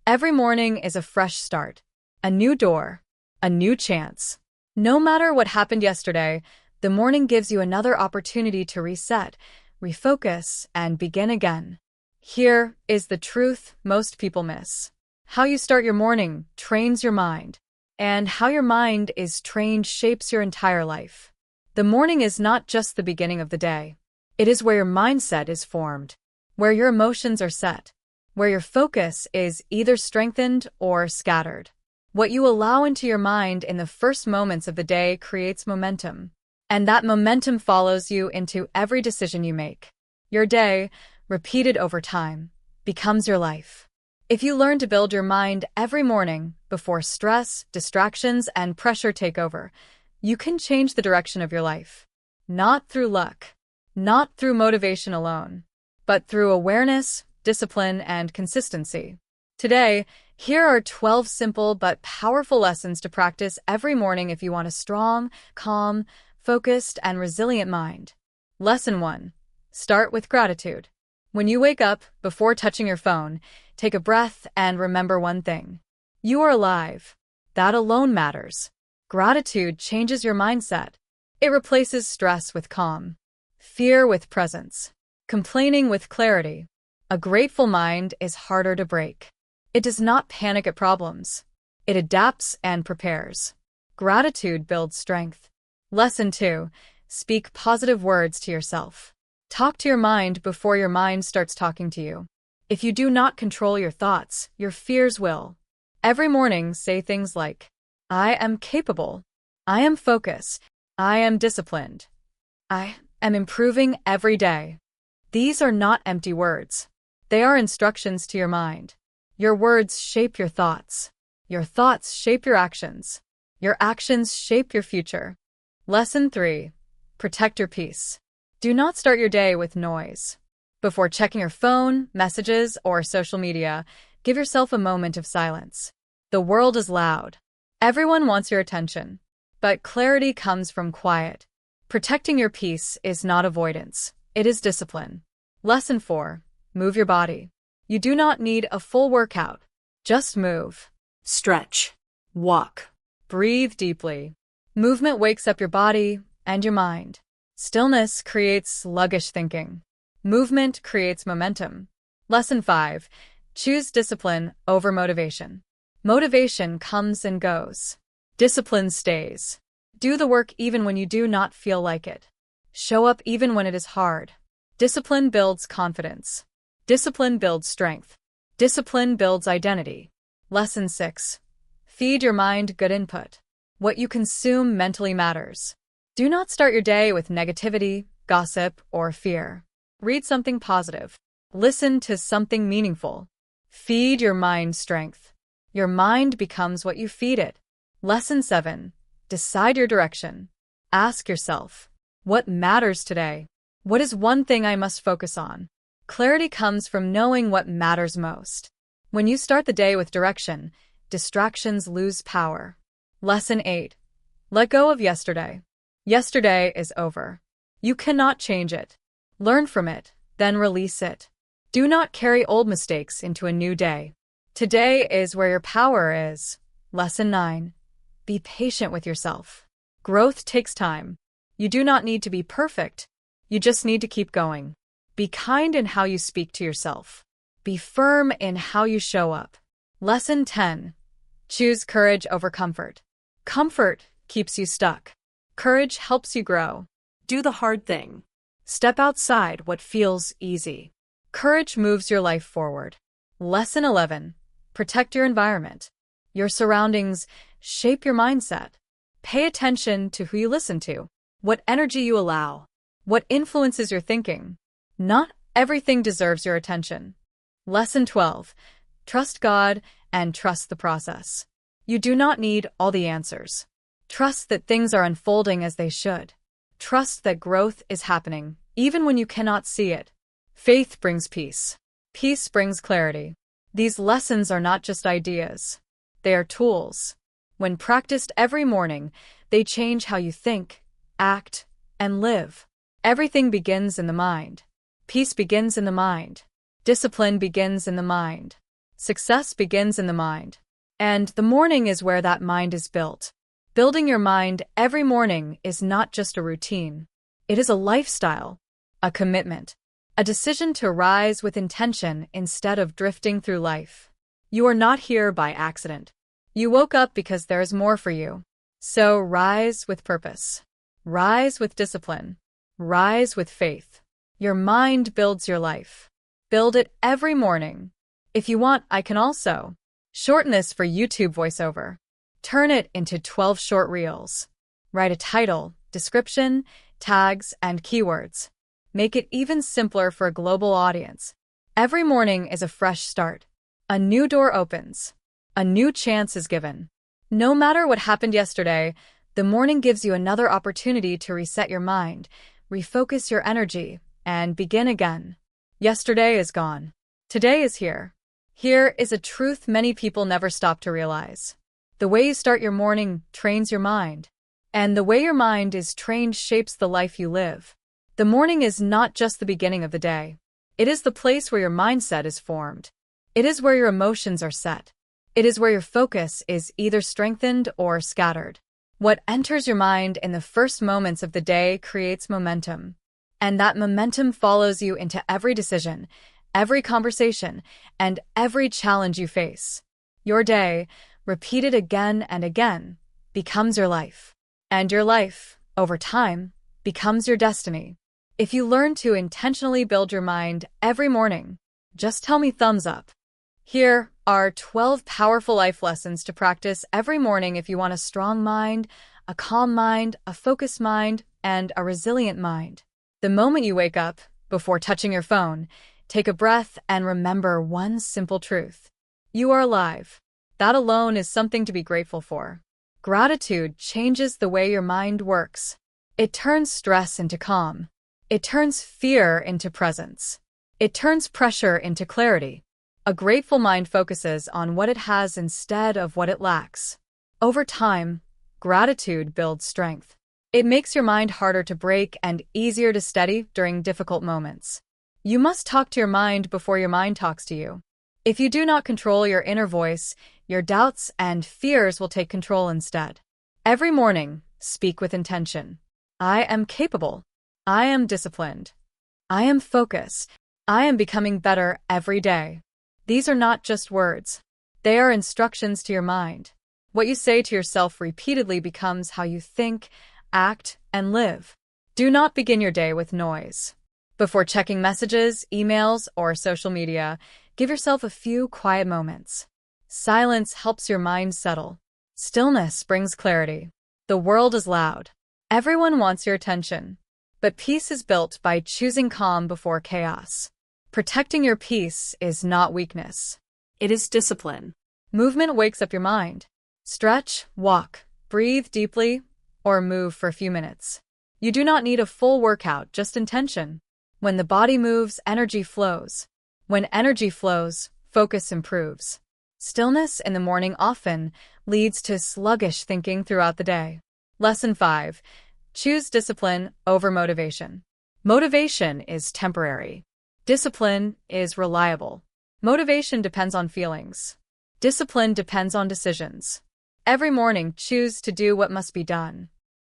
Every morning is a fresh start, a new door, a new chance. No matter what happened yesterday, the morning gives you another opportunity to reset, refocus, and begin again. Here is the truth most people miss. How you start your morning trains your mind, and how your mind is trained shapes your entire life. The morning is not just the beginning of the day. It is where your mindset is formed, where your emotions are set, where your focus is either strengthened or scattered. What you allow into your mind in the first moments of the day creates momentum, and that momentum follows you into every decision you make. Your day, repeated over time, becomes your life. If you learn to build your mind every morning before stress, distractions, and pressure take over, you can change the direction of your life. Not through luck, not through motivation alone, but through awareness, discipline, and consistency. Today, here are 12 simple but powerful lessons to practice every morning if you want a strong, calm, focused, and resilient mind. Lesson 1. Start with gratitude. When you wake up, before touching your phone, take a breath and remember one thing. You are alive. That alone matters. Gratitude changes your mindset. It replaces stress with calm, fear with presence, complaining with clarity. A grateful mind is harder to break. It does not panic at problems. It adapts and prepares. Gratitude builds strength. Lesson 2. Speak positive words to yourself. Talk to your mind before your mind starts talking to you. If you do not control your thoughts, your fears will. Every morning, say things like, I am capable. I am focused. I am disciplined. I am improving every day. These are not empty words. They are instructions to your mind. Your words shape your thoughts. Your thoughts shape your actions. Your actions shape your future. Lesson 3. Protect your peace. Do not start your day with noise. Before checking your phone, messages, or social media, give yourself a moment of silence. The world is loud. Everyone wants your attention. But clarity comes from quiet. Protecting your peace is not avoidance. It is discipline. Lesson 4. Move your body. You do not need a full workout. Just move. Stretch. Walk. Breathe deeply. Movement wakes up your body and your mind. Stillness creates sluggish thinking. Movement creates momentum. Lesson 5. Choose discipline over motivation. Motivation comes and goes. Discipline stays. Do the work even when you do not feel like it. Show up even when it is hard. Discipline builds confidence. Discipline builds strength. Discipline builds identity. Lesson 6. Feed your mind good input. What you consume mentally matters. Do not start your day with negativity, gossip, or fear. Read something positive. Listen to something meaningful. Feed your mind strength. Your mind becomes what you feed it. Lesson 7. Decide your direction. Ask yourself, what matters today? What is one thing I must focus on? Clarity comes from knowing what matters most. When you start the day with direction, distractions lose power. Lesson 8. Let go of yesterday. Yesterday is over. You cannot change it. Learn from it, then release it. Do not carry old mistakes into a new day. Today is where your power is. Lesson 9. Be patient with yourself. Growth takes time. You do not need to be perfect. You just need to keep going. Be kind in how you speak to yourself. Be firm in how you show up. Lesson 10. Choose courage over comfort. Comfort keeps you stuck. Courage helps you grow. Do the hard thing. Step outside what feels easy. Courage moves your life forward. Lesson 11. Protect your environment. Your surroundings shape your mindset. Pay attention to who you listen to, what energy you allow, what influences your thinking. Not everything deserves your attention. Lesson 12. Trust God and trust the process. You do not need all the answers. Trust that things are unfolding as they should. Trust that growth is happening, even when you cannot see it. Faith brings peace. Peace brings clarity. These lessons are not just ideas. They are tools. When practiced every morning, they change how you think, act, and live. Everything begins in the mind. Peace begins in the mind. Discipline begins in the mind. Success begins in the mind. And the morning is where that mind is built. Building your mind every morning is not just a routine. It is a lifestyle, a commitment, a decision to rise with intention instead of drifting through life. You are not here by accident. You woke up because there is more for you. So rise with purpose. Rise with discipline. Rise with faith. Your mind builds your life. Build it every morning. If you want, I can also shorten this for YouTube voiceover. Turn it into 12 short reels. Write a title, description, tags, and keywords. Make it even simpler for a global audience. Every morning is a fresh start. A new door opens. A new chance is given. No matter what happened yesterday, the morning gives you another opportunity to reset your mind, refocus your energy, and begin again. Yesterday is gone. Today is here. Here is a truth many people never stop to realize. The way you start your morning trains your mind. And the way your mind is trained shapes the life you live. The morning is not just the beginning of the day. It is the place where your mindset is formed. It is where your emotions are set. It is where your focus is either strengthened or scattered. What enters your mind in the first moments of the day creates momentum. And that momentum follows you into every decision, every conversation, and every challenge you face. Your day, repeated again and again, becomes your life. And your life, over time, becomes your destiny. If you learn to intentionally build your mind every morning, just tell me thumbs up. Here are 12 powerful life lessons to practice every morning if you want a strong mind, a calm mind, a focused mind, and a resilient mind. The moment you wake up, before touching your phone, take a breath and remember one simple truth. You are alive. That alone is something to be grateful for. Gratitude changes the way your mind works. It turns stress into calm. It turns fear into presence. It turns pressure into clarity. A grateful mind focuses on what it has instead of what it lacks. Over time, gratitude builds strength. It makes your mind harder to break and easier to steady during difficult moments. You must talk to your mind before your mind talks to you. If you do not control your inner voice, your doubts and fears will take control instead. Every morning, speak with intention. I am capable. I am disciplined. I am focused. I am becoming better every day. These are not just words. They are instructions to your mind. What you say to yourself repeatedly becomes how you think, act, and live. Do not begin your day with noise. Before checking messages, emails, or social media, give yourself a few quiet moments. Silence helps your mind settle. Stillness brings clarity. The world is loud. Everyone wants your attention. But peace is built by choosing calm before chaos. Protecting your peace is not weakness. It is discipline. Movement wakes up your mind. Stretch, walk, breathe deeply, or move for a few minutes. You do not need a full workout, just intention. When the body moves, energy flows. When energy flows, focus improves. Stillness in the morning often leads to sluggish thinking throughout the day. Lesson 5. Choose discipline over motivation. Motivation is temporary. Discipline is reliable. Motivation depends on feelings. Discipline depends on decisions. Every morning, choose to do what must be done.